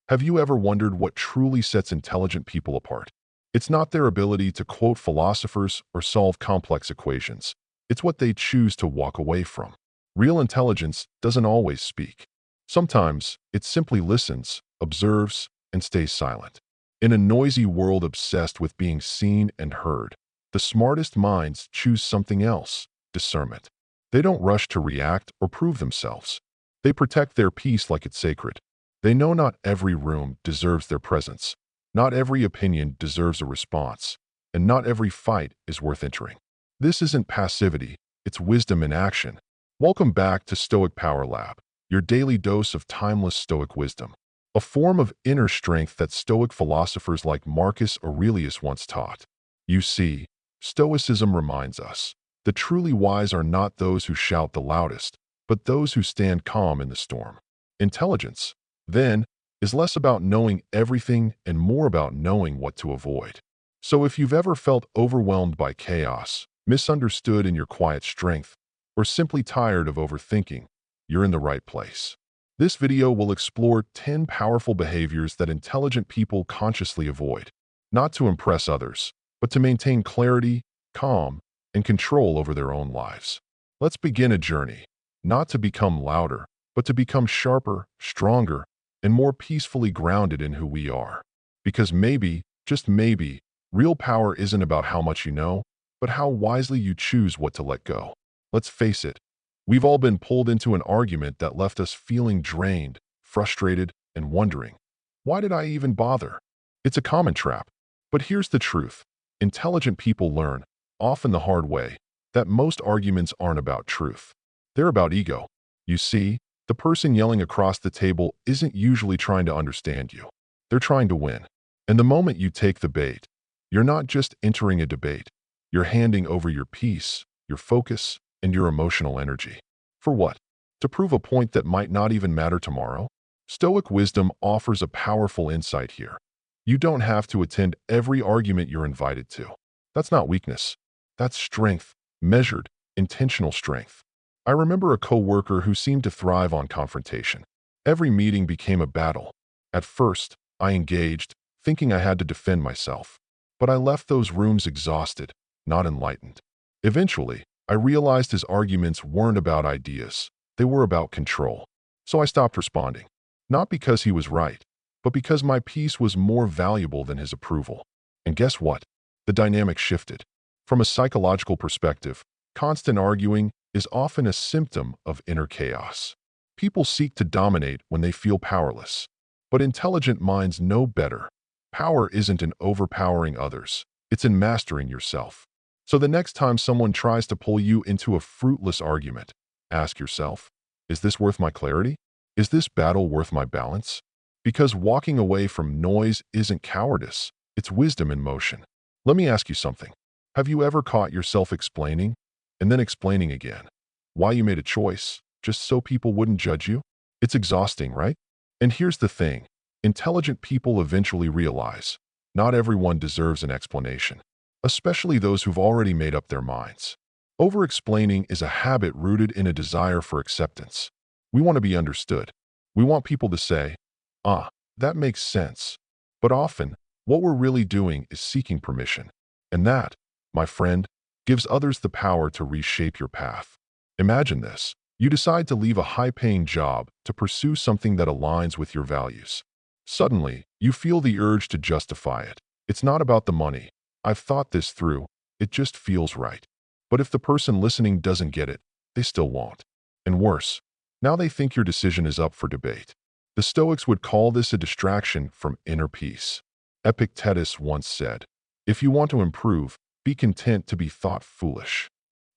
Have you ever wondered what truly sets intelligent people apart? It's not their ability to quote philosophers or solve complex equations. It's what they choose to walk away from. Real intelligence doesn't always speak. Sometimes it simply listens, observes, and stays silent. In a noisy world obsessed with being seen and heard, the smartest minds choose something else: discernment. They don't rush to react or prove themselves. They protect their peace like it's sacred. They know not every room deserves their presence, not every opinion deserves a response, and not every fight is worth entering. This isn't passivity, it's wisdom in action. Welcome back to Stoic Power Lab, your daily dose of timeless Stoic wisdom, a form of inner strength that Stoic philosophers like Marcus Aurelius once taught. You see, Stoicism reminds us, the truly wise are not those who shout the loudest, but those who stand calm in the storm. Intelligence, then, is less about knowing everything and more about knowing what to avoid. So if you've ever felt overwhelmed by chaos, misunderstood in your quiet strength, or simply tired of overthinking, you're in the right place. This video will explore 10 powerful behaviors that intelligent people consciously avoid, not to impress others, but to maintain clarity, calm, and control over their own lives. Let's begin a journey, not to become louder, but to become sharper, stronger, and more peacefully grounded in who we are. Because maybe, just maybe, real power isn't about how much you know, but how wisely you choose what to let go. Let's face it, we've all been pulled into an argument that left us feeling drained, frustrated, and wondering, why did I even bother? It's a common trap. But here's the truth. Intelligent people learn, often the hard way, that most arguments aren't about truth. They're about ego. You see, the person yelling across the table isn't usually trying to understand you. They're trying to win. And the moment you take the bait, you're not just entering a debate. You're handing over your peace, your focus, and your emotional energy. For what? To prove a point that might not even matter tomorrow? Stoic wisdom offers a powerful insight here. You don't have to attend every argument you're invited to. That's not weakness. That's strength, measured, intentional strength. I remember a coworker who seemed to thrive on confrontation. Every meeting became a battle. At first, I engaged, thinking I had to defend myself. But I left those rooms exhausted, not enlightened. Eventually, I realized his arguments weren't about ideas. They were about control. So I stopped responding. Not because he was right, but because my peace was more valuable than his approval. And guess what? The dynamic shifted. From a psychological perspective, constant arguing is often a symptom of inner chaos. People seek to dominate when they feel powerless. But intelligent minds know better. Power isn't in overpowering others. It's in mastering yourself. So the next time someone tries to pull you into a fruitless argument, ask yourself, is this worth my clarity? Is this battle worth my balance? Because walking away from noise isn't cowardice, it's wisdom in motion. Let me ask you something. Have you ever caught yourself explaining, and then explaining again, why you made a choice, just so people wouldn't judge you? It's exhausting, right? And here's the thing. Intelligent people eventually realize, not everyone deserves an explanation, especially those who've already made up their minds. Over-explaining is a habit rooted in a desire for acceptance. We want to be understood. We want people to say, ah, that makes sense. But often, what we're really doing is seeking permission. And that, my friend, gives others the power to reshape your path. Imagine this. You decide to leave a high-paying job to pursue something that aligns with your values. Suddenly, you feel the urge to justify it. It's not about the money. I've thought this through. It just feels right. But if the person listening doesn't get it, they still won't. And worse, now they think your decision is up for debate. The Stoics would call this a distraction from inner peace. Epictetus once said, if you want to improve, be content to be thought foolish.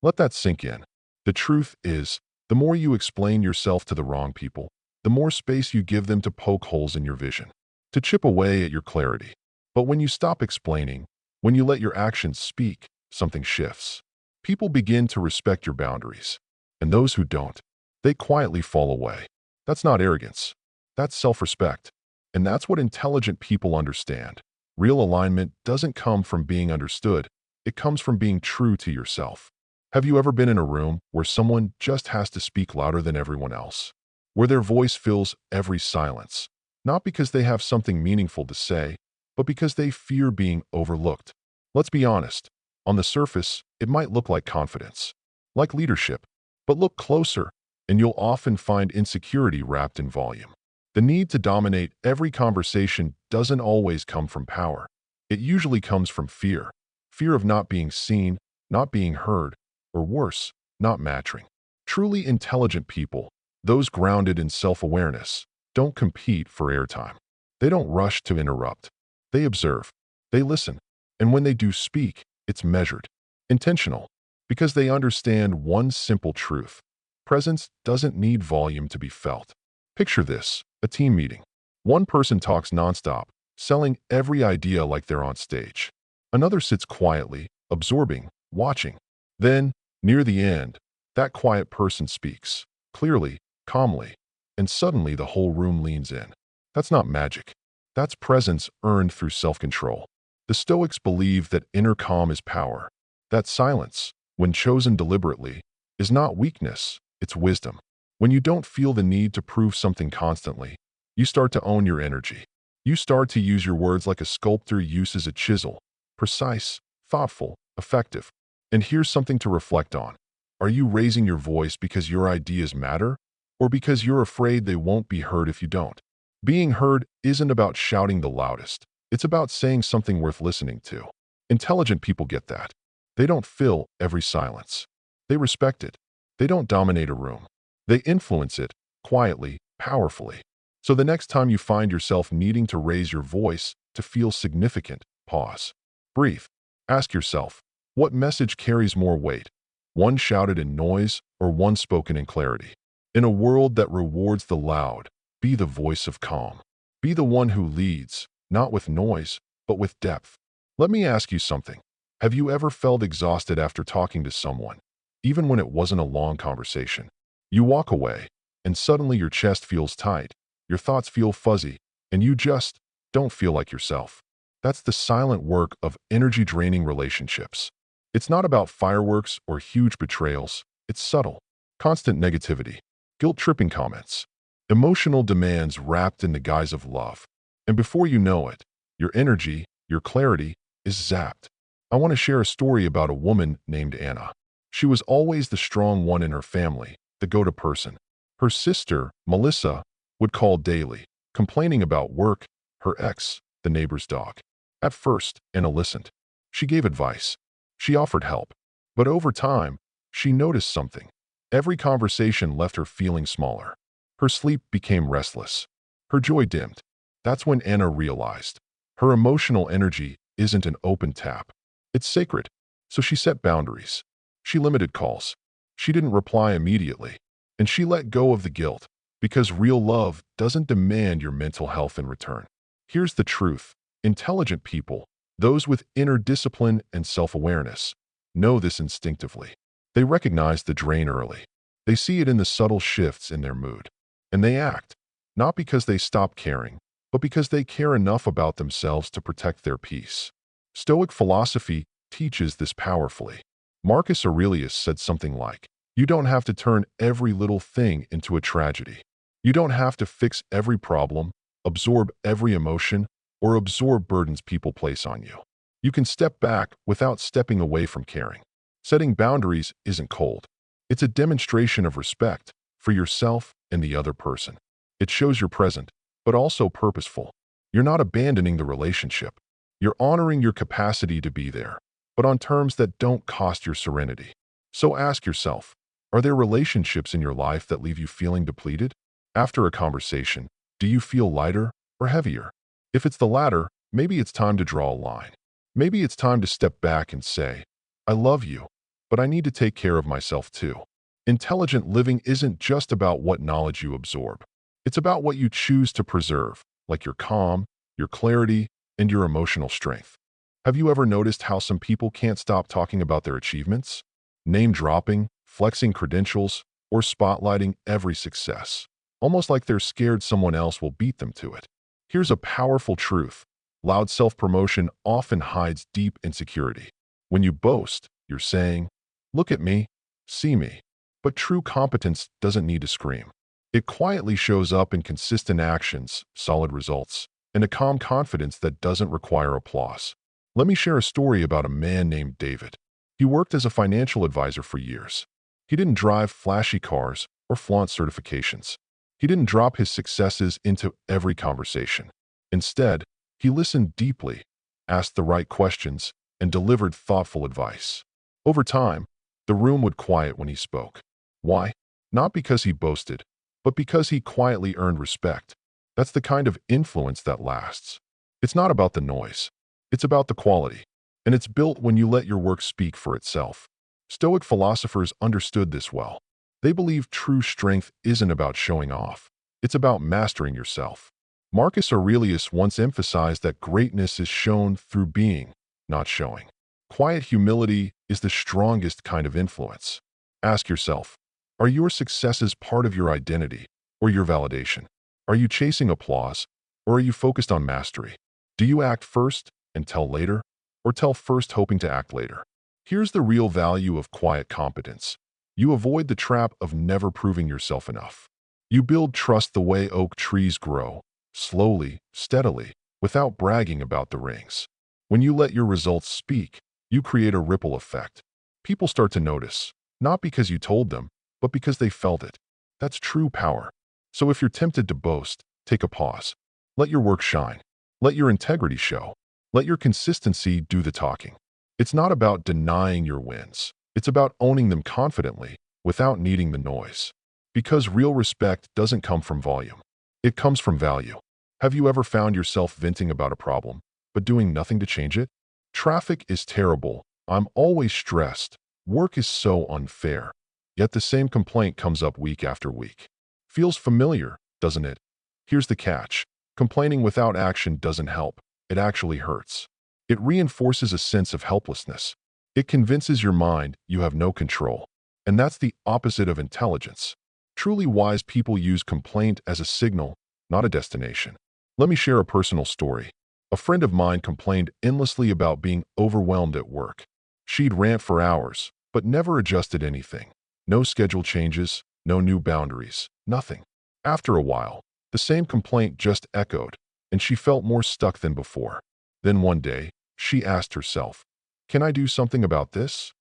Let that sink in. The truth is, the more you explain yourself to the wrong people, the more space you give them to poke holes in your vision, to chip away at your clarity. But when you stop explaining, when you let your actions speak, something shifts. People begin to respect your boundaries. And those who don't, they quietly fall away. That's not arrogance. That's self-respect. And that's what intelligent people understand. Real alignment doesn't come from being understood. It comes from being true to yourself. Have you ever been in a room where someone just has to speak louder than everyone else? Where their voice fills every silence? not because they have something meaningful to say, but because they fear being overlooked. Let's be honest. On the surface, it might look like confidence, like leadership, but look closer, and you'll often find insecurity wrapped in volume. The need to dominate every conversation doesn't always come from power. It usually comes from fear. Fear of not being seen, not being heard, or worse, not matching. Truly intelligent people, those grounded in self-awareness, don't compete for airtime. They don't rush to interrupt. They observe. They listen. And when they do speak, it's measured, intentional, because they understand one simple truth. Presence doesn't need volume to be felt. Picture this, a team meeting. One person talks nonstop, selling every idea like they're on stage. Another sits quietly, absorbing, watching. Then, near the end, that quiet person speaks, clearly, calmly, and suddenly the whole room leans in. That's not magic. That's presence earned through self-control. The Stoics believe that inner calm is power. That silence, when chosen deliberately, is not weakness, it's wisdom. When you don't feel the need to prove something constantly, you start to own your energy. You start to use your words like a sculptor uses a chisel, precise, thoughtful, effective. And here's something to reflect on. Are you raising your voice because your ideas matter, or because you're afraid they won't be heard if you don't? Being heard isn't about shouting the loudest. It's about saying something worth listening to. Intelligent people get that. They don't fill every silence. They respect it. They don't dominate a room. They influence it, quietly, powerfully. So the next time you find yourself needing to raise your voice to feel significant, pause. Breathe. Ask yourself, what message carries more weight? One shouted in noise or one spoken in clarity? In a world that rewards the loud, be the voice of calm. Be the one who leads, not with noise, but with depth. Let me ask you something. Have you ever felt exhausted after talking to someone, even when it wasn't a long conversation? You walk away, and suddenly your chest feels tight, your thoughts feel fuzzy, and you just don't feel like yourself. That's the silent work of energy-draining relationships. It's not about fireworks or huge betrayals. It's subtle, constant negativity, guilt-tripping comments, emotional demands wrapped in the guise of love. And before you know it, your energy, your clarity, is zapped. I want to share a story about a woman named Anna. She was always the strong one in her family, the go-to person. Her sister, Melissa, would call daily, complaining about work, her ex, the neighbor's dog. At first, Anna listened. She gave advice. She offered help. But over time, she noticed something. Every conversation left her feeling smaller. Her sleep became restless. Her joy dimmed. That's when Anna realized her emotional energy isn't an open tap. It's sacred. So she set boundaries. She limited calls. She didn't reply immediately. And she let go of the guilt, because real love doesn't demand your mental health in return. Here's the truth. Intelligent people, those with inner discipline and self-awareness, know this instinctively. They recognize the drain early. They see it in the subtle shifts in their mood. And they act, not because they stop caring, but because they care enough about themselves to protect their peace. Stoic philosophy teaches this powerfully. Marcus Aurelius said something like, "You don't have to turn every little thing into a tragedy. You don't have to fix every problem, absorb every emotion, or absorb burdens people place on you. You can step back without stepping away from caring." Setting boundaries isn't cold. It's a demonstration of respect for yourself and the other person. It shows you're present, but also purposeful. You're not abandoning the relationship. You're honoring your capacity to be there, but on terms that don't cost your serenity. So ask yourself, are there relationships in your life that leave you feeling depleted? After a conversation, do you feel lighter or heavier? If it's the latter, maybe it's time to draw a line. Maybe it's time to step back and say, I love you, but I need to take care of myself too. Intelligent living isn't just about what knowledge you absorb. It's about what you choose to preserve, like your calm, your clarity, and your emotional strength. Have you ever noticed how some people can't stop talking about their achievements? Name-dropping, flexing credentials, or spotlighting every success, almost like they're scared someone else will beat them to it. Here's a powerful truth. Loud self-promotion often hides deep insecurity. When you boast, you're saying, look at me, see me. But true competence doesn't need to scream. It quietly shows up in consistent actions, solid results, and a calm confidence that doesn't require applause. Let me share a story about a man named David. He worked as a financial advisor for years. He didn't drive flashy cars or flaunt certifications. He didn't drop his successes into every conversation. Instead, he listened deeply, asked the right questions, and delivered thoughtful advice. Over time, the room would quiet when he spoke. Why? Not because he boasted, but because he quietly earned respect. That's the kind of influence that lasts. It's not about the noise. It's about the quality. And it's built when you let your work speak for itself. Stoic philosophers understood this well. They believed true strength isn't about showing off. It's about mastering yourself. Marcus Aurelius once emphasized that greatness is shown through being, not showing. Quiet humility is the strongest kind of influence. Ask yourself, are your successes part of your identity or your validation? Are you chasing applause or are you focused on mastery? Do you act first and tell later, or tell first hoping to act later? Here's the real value of quiet competence. You avoid the trap of never proving yourself enough. You build trust the way oak trees grow, slowly, steadily, without bragging about the rings. When you let your results speak, you create a ripple effect. People start to notice, not because you told them, but because they felt it. That's true power. So if you're tempted to boast, take a pause. Let your work shine. Let your integrity show. Let your consistency do the talking. It's not about denying your wins. It's about owning them confidently, without needing the noise. Because real respect doesn't come from volume. It comes from value. Have you ever found yourself venting about a problem, but doing nothing to change it? Traffic is terrible. I'm always stressed. Work is so unfair. Yet the same complaint comes up week after week. Feels familiar, doesn't it? Here's the catch. Complaining without action doesn't help. It actually hurts. It reinforces a sense of helplessness. It convinces your mind you have no control. And that's the opposite of intelligence. Truly wise people use complaint as a signal, not a destination. Let me share a personal story. A friend of mine complained endlessly about being overwhelmed at work. She'd rant for hours, but never adjusted anything. No schedule changes, no new boundaries, nothing. After a while, the same complaint just echoed, and she felt more stuck than before. Then one day, she asked herself, "Can I do something about this?"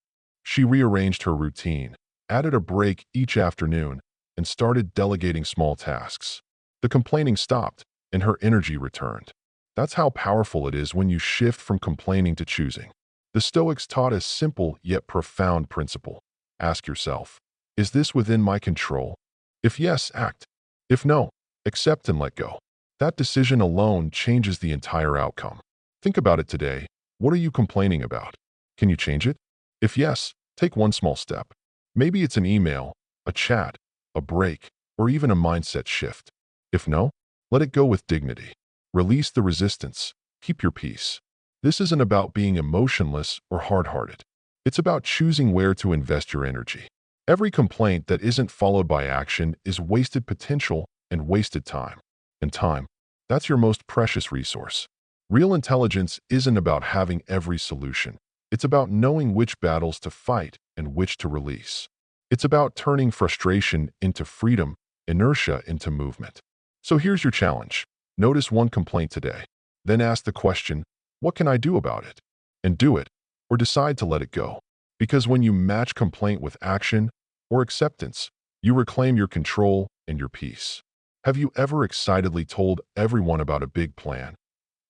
She rearranged her routine, added a break each afternoon, and started delegating small tasks. The complaining stopped, and her energy returned. That's how powerful it is when you shift from complaining to choosing. The Stoics taught a simple yet profound principle. Ask yourself, is this within my control? If yes, act. If no, accept and let go. That decision alone changes the entire outcome. Think about it today. What are you complaining about? Can you change it? If yes, take one small step. Maybe it's an email, a chat, a break, or even a mindset shift. If no, let it go with dignity. Release the resistance. Keep your peace. This isn't about being emotionless or hard-hearted. It's about choosing where to invest your energy. Every complaint that isn't followed by action is wasted potential and wasted time. And time, that's your most precious resource. Real intelligence isn't about having every solution. It's about knowing which battles to fight and which to release. It's about turning frustration into freedom, inertia into movement. So here's your challenge. Notice one complaint today. Then ask the question, what can I do about it? And do it, or decide to let it go. Because when you match complaint with action or acceptance, you reclaim your control and your peace. Have you ever excitedly told everyone about a big plan,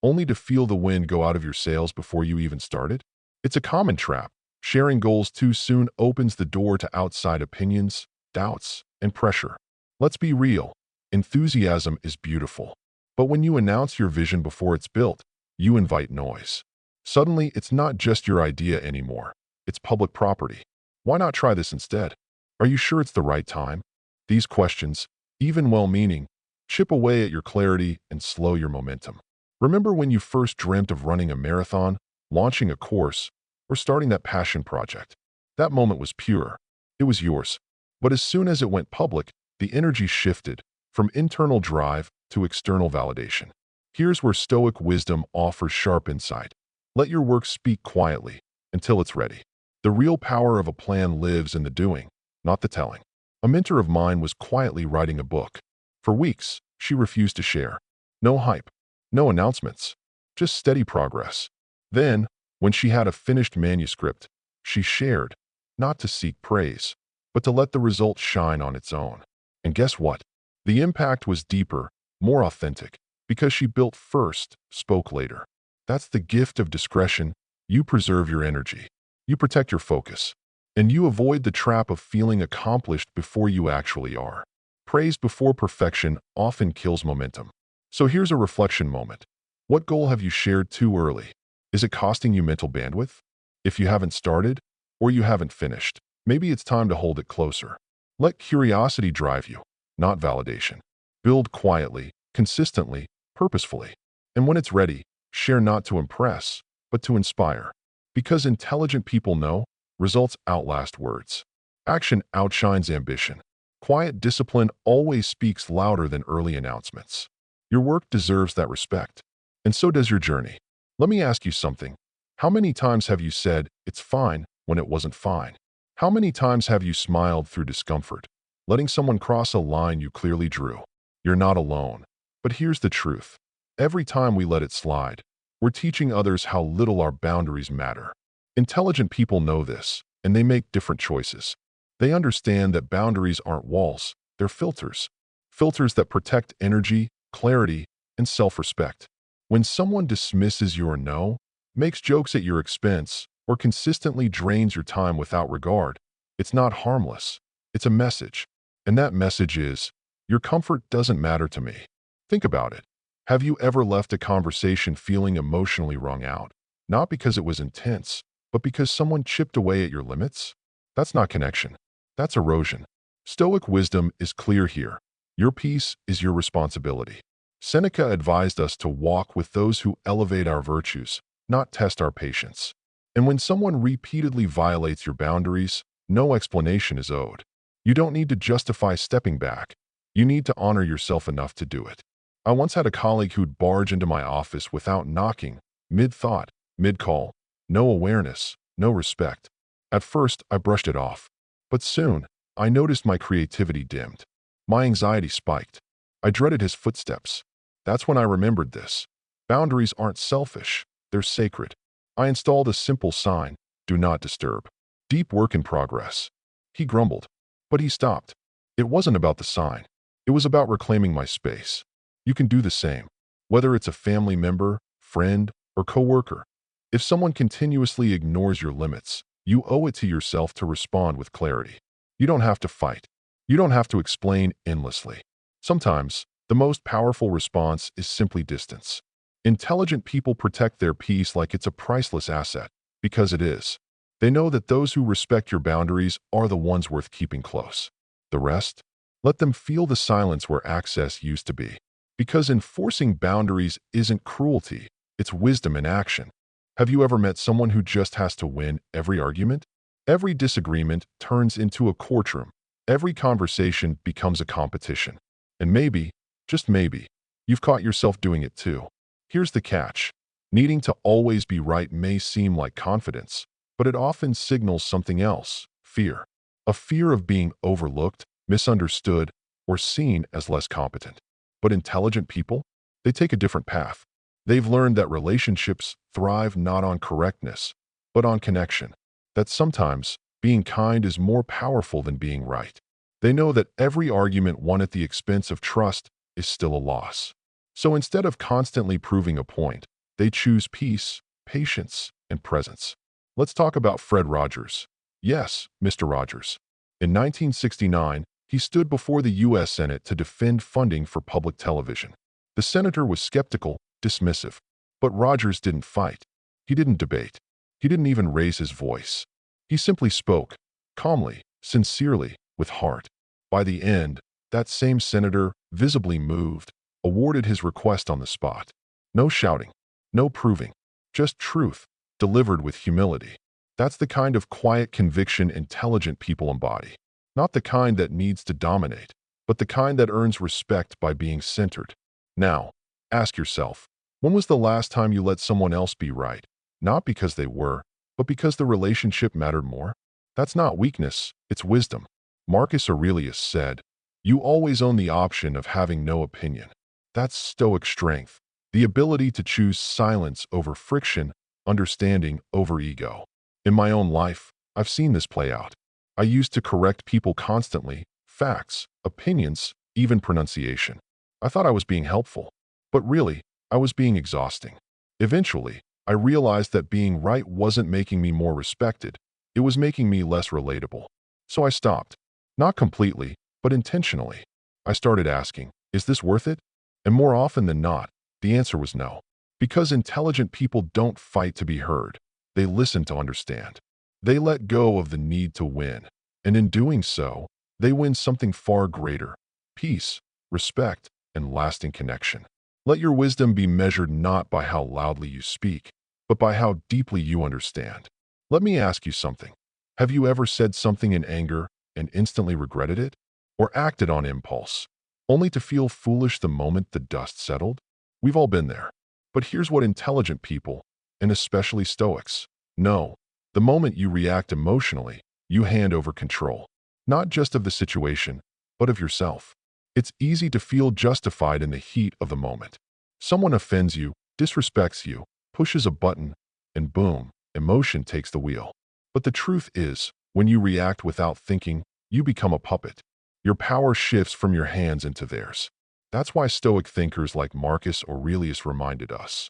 only to feel the wind go out of your sails before you even started? It's a common trap. Sharing goals too soon opens the door to outside opinions, doubts, and pressure. Let's be real. Enthusiasm is beautiful. But when you announce your vision before it's built, you invite noise. Suddenly, it's not just your idea anymore. It's public property. Why not try this instead? Are you sure it's the right time? These questions, even well-meaning, chip away at your clarity and slow your momentum. Remember when you first dreamt of running a marathon, launching a course, or starting that passion project? That moment was pure. It was yours. But as soon as it went public, the energy shifted from internal drive to external validation. Here's where Stoic wisdom offers sharp insight. Let your work speak quietly until it's ready. The real power of a plan lives in the doing, not the telling. A mentor of mine was quietly writing a book. For weeks, she refused to share. No hype, no announcements, just steady progress. Then, when she had a finished manuscript, she shared, not to seek praise, but to let the result shine on its own. And guess what? The impact was deeper, more authentic, because she built first, spoke later. That's the gift of discretion. You preserve your energy. You protect your focus. And you avoid the trap of feeling accomplished before you actually are. Praise before perfection often kills momentum. So here's a reflection moment. What goal have you shared too early? Is it costing you mental bandwidth? If you haven't started, or you haven't finished, maybe it's time to hold it closer. Let curiosity drive you, not validation. Build quietly, consistently, purposefully. And when it's ready, share not to impress, but to inspire. Because intelligent people know, results outlast words. Action outshines ambition. Quiet discipline always speaks louder than early announcements. Your work deserves that respect. And so does your journey. Let me ask you something. How many times have you said, "It's fine," when it wasn't fine? How many times have you smiled through discomfort, letting someone cross a line you clearly drew? You're not alone. But here's the truth. Every time we let it slide, we're teaching others how little our boundaries matter. Intelligent people know this, and they make different choices. They understand that boundaries aren't walls, they're filters. Filters that protect energy, clarity, and self-respect. When someone dismisses your no, makes jokes at your expense, or consistently drains your time without regard, it's not harmless. It's a message. And that message is, your comfort doesn't matter to me. Think about it. Have you ever left a conversation feeling emotionally wrung out? Not because it was intense, but because someone chipped away at your limits? That's not connection. That's erosion. Stoic wisdom is clear here. Your peace is your responsibility. Seneca advised us to walk with those who elevate our virtues, not test our patience. And when someone repeatedly violates your boundaries, no explanation is owed. You don't need to justify stepping back. You need to honor yourself enough to do it. I once had a colleague who'd barge into my office without knocking, mid-thought, mid-call. No awareness, no respect. At first, I brushed it off. But soon, I noticed my creativity dimmed. My anxiety spiked. I dreaded his footsteps. That's when I remembered this. Boundaries aren't selfish, they're sacred. I installed a simple sign, "Do not disturb." Deep work in progress. He grumbled, but he stopped. It wasn't about the sign. It was about reclaiming my space. You can do the same, whether it's a family member, friend, or coworker. If someone continuously ignores your limits, you owe it to yourself to respond with clarity. You don't have to fight. You don't have to explain endlessly. Sometimes, the most powerful response is simply distance. Intelligent people protect their peace like it's a priceless asset, because it is. They know that those who respect your boundaries are the ones worth keeping close. The rest? Let them feel the silence where access used to be. Because enforcing boundaries isn't cruelty, it's wisdom in action. Have you ever met someone who just has to win every argument? Every disagreement turns into a courtroom. Every conversation becomes a competition. And maybe, just maybe, you've caught yourself doing it too. Here's the catch. Needing to always be right may seem like confidence, but it often signals something else, fear. A fear of being overlooked, misunderstood, or seen as less competent. But intelligent people? They take a different path. They've learned that relationships thrive not on correctness, but on connection. That sometimes, being kind is more powerful than being right. They know that every argument won at the expense of trust is still a loss. So instead of constantly proving a point, they choose peace, patience, and presence. Let's talk about Fred Rogers. Yes, Mr. Rogers. In 1969, he stood before the U.S. Senate to defend funding for public television. The senator was skeptical, dismissive. But Rogers didn't fight. He didn't debate. He didn't even raise his voice. He simply spoke, calmly, sincerely, with heart. By the end, that same senator, visibly moved, awarded his request on the spot. No shouting, no proving, just truth, delivered with humility. That's the kind of quiet conviction intelligent people embody. Not the kind that needs to dominate, but the kind that earns respect by being centered. Now, ask yourself, when was the last time you let someone else be right? Not because they were, but because the relationship mattered more? That's not weakness, it's wisdom. Marcus Aurelius said, "You always own the option of having no opinion." That's Stoic strength, the ability to choose silence over friction, understanding over ego. In my own life, I've seen this play out. I used to correct people constantly, facts, opinions, even pronunciation. I thought I was being helpful, but really, I was being exhausting. Eventually, I realized that being right wasn't making me more respected, it was making me less relatable. So I stopped. Not completely, but intentionally. I started asking, is this worth it? And more often than not, the answer was no. Because intelligent people don't fight to be heard. They listen to understand. They let go of the need to win. And in doing so, they win something far greater: peace, respect, and lasting connection. Let your wisdom be measured not by how loudly you speak, but by how deeply you understand. Let me ask you something. Have you ever said something in anger and instantly regretted it? Or acted on impulse, only to feel foolish the moment the dust settled? We've all been there. But here's what intelligent people, and especially Stoics, know. The moment you react emotionally, you hand over control, not just of the situation, but of yourself. It's easy to feel justified in the heat of the moment. Someone offends you, disrespects you, pushes a button, and boom, emotion takes the wheel. But the truth is, when you react without thinking, you become a puppet. Your power shifts from your hands into theirs. That's why Stoic thinkers like Marcus Aurelius reminded us.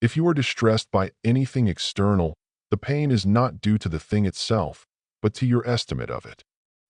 If you are distressed by anything external, the pain is not due to the thing itself, but to your estimate of it.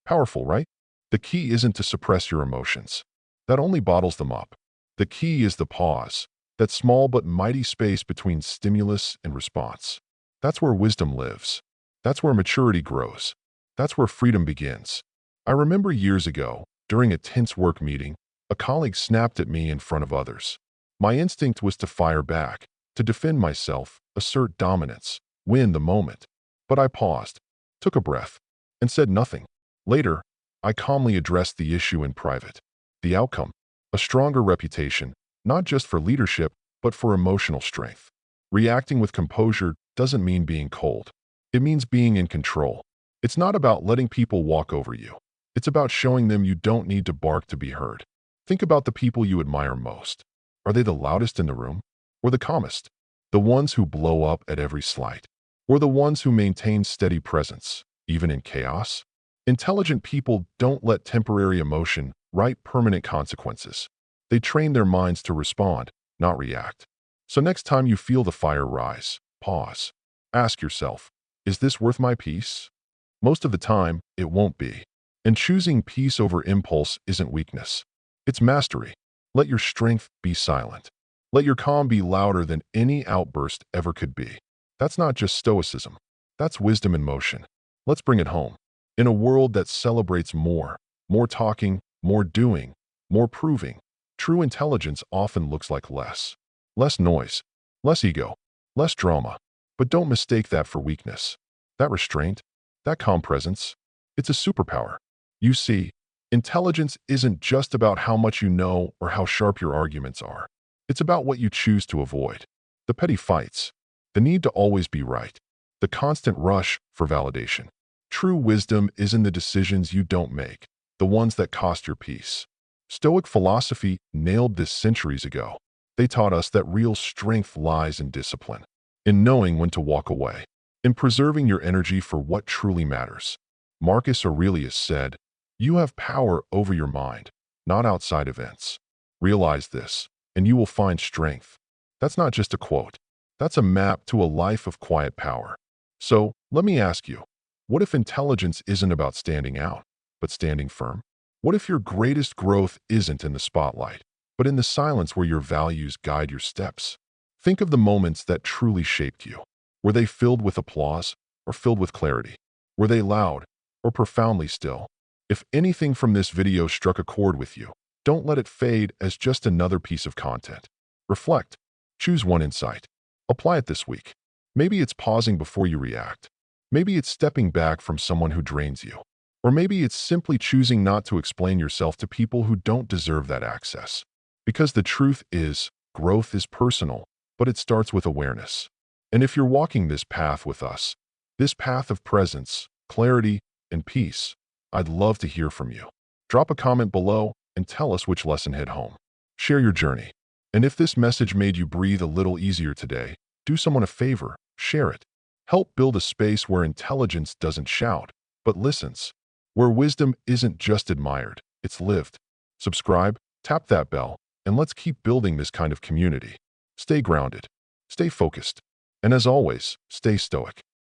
Powerful, right? The key isn't to suppress your emotions. That only bottles them up. The key is the pause, that small but mighty space between stimulus and response. That's where wisdom lives. That's where maturity grows. That's where freedom begins. I remember years ago, during a tense work meeting, a colleague snapped at me in front of others. My instinct was to fire back, to defend myself, assert dominance, win the moment. But I paused, took a breath, and said nothing. Later, I calmly addressed the issue in private. The outcome: a stronger reputation, not just for leadership, but for emotional strength. Reacting with composure doesn't mean being cold. It means being in control. It's not about letting people walk over you. It's about showing them you don't need to bark to be heard. Think about the people you admire most. Are they the loudest in the room? Or the calmest? The ones who blow up at every slight? Or the ones who maintain steady presence, even in chaos? Intelligent people don't let temporary emotion write permanent consequences. They train their minds to respond, not react. So next time you feel the fire rise, pause. Ask yourself, is this worth my peace? Most of the time, it won't be. And choosing peace over impulse isn't weakness. It's mastery. Let your strength be silent. Let your calm be louder than any outburst ever could be. That's not just stoicism. That's wisdom in motion. Let's bring it home. In a world that celebrates more talking, more doing, more proving, true intelligence often looks like less. Less noise, less ego, less drama. But don't mistake that for weakness. That restraint, that calm presence, it's a superpower. You see, intelligence isn't just about how much you know or how sharp your arguments are. It's about what you choose to avoid. The petty fights, the need to always be right, the constant rush for validation. True wisdom is in the decisions you don't make, the ones that cost your peace. Stoic philosophy nailed this centuries ago. They taught us that real strength lies in discipline, in knowing when to walk away, in preserving your energy for what truly matters. Marcus Aurelius said, "You have power over your mind, not outside events. Realize this, and you will find strength." That's not just a quote. That's a map to a life of quiet power. So, let me ask you, what if intelligence isn't about standing out, but standing firm? What if your greatest growth isn't in the spotlight, but in the silence where your values guide your steps? Think of the moments that truly shaped you. Were they filled with applause or filled with clarity? Were they loud or profoundly still? If anything from this video struck a chord with you, don't let it fade as just another piece of content. Reflect. Choose one insight. Apply it this week. Maybe it's pausing before you react. Maybe it's stepping back from someone who drains you. Or maybe it's simply choosing not to explain yourself to people who don't deserve that access. Because the truth is, growth is personal, but it starts with awareness. And if you're walking this path with us, this path of presence, clarity, and peace, I'd love to hear from you. Drop a comment below and tell us which lesson hit home. Share your journey. And if this message made you breathe a little easier today, do someone a favor, share it. Help build a space where intelligence doesn't shout, but listens. Where wisdom isn't just admired, it's lived. Subscribe, tap that bell, and let's keep building this kind of community. Stay grounded, stay focused, and as always, stay stoic.